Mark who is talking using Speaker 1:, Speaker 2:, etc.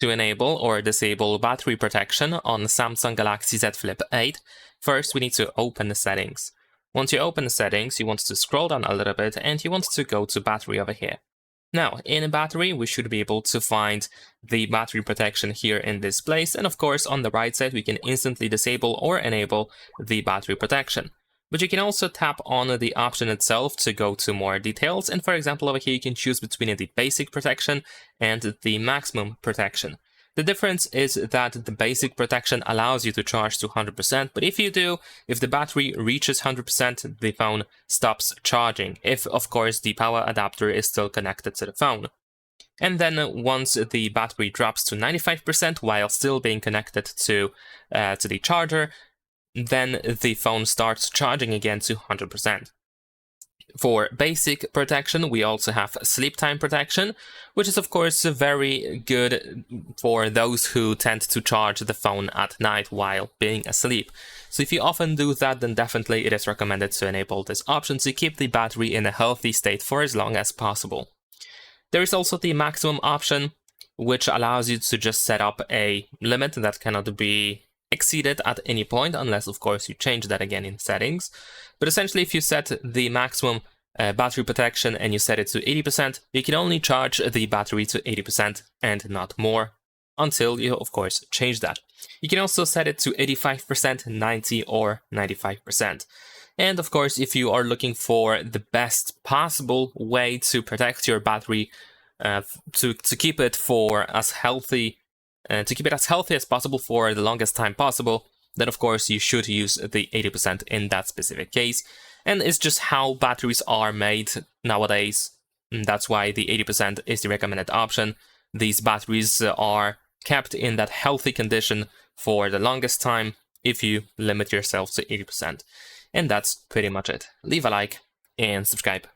Speaker 1: To enable or disable battery protection on Samsung Galaxy Z Flip 8, first we need to open the settings. Once you open the settings, you want to scroll down a little bit and you want to go to battery over here. Now, in battery, we should be able to find the battery protection here in this place, and of course on the right side we can instantly disable or enable the battery protection. But you can also tap on the option itself to go to more details, and for example over here you can choose between the basic protection and the maximum protection. The difference is that the basic protection allows you to charge to 100%, but if the battery reaches 100%, the phone stops charging, if of course the power adapter is still connected to the phone. And then once the battery drops to 95% while still being connected to the charger, then the phone starts charging again to 100%. For basic protection, we also have sleep time protection, which is of course very good for those who tend to charge the phone at night while being asleep. So if you often do that, then definitely it is recommended to enable this option to keep the battery in a healthy state for as long as possible. There is also the maximum option, which allows you to just set up a limit that cannot be exceeded at any point, unless of course you change that again in settings. But essentially, if you set the maximum battery protection and you set it to 80%, you can only charge the battery to 80% and not more, until you of course change that. You can also set it to 85%, 90% or 95%. And of course, if you are looking for the best possible way to protect your battery, to keep it for as healthy as possible for the longest time possible, then of course you should use the 80% in that specific case. And it's just how batteries are made nowadays. That's why the 80% is the recommended option. These batteries are kept in that healthy condition for the longest time if you limit yourself to 80%. And that's pretty much it. Leave a like and subscribe.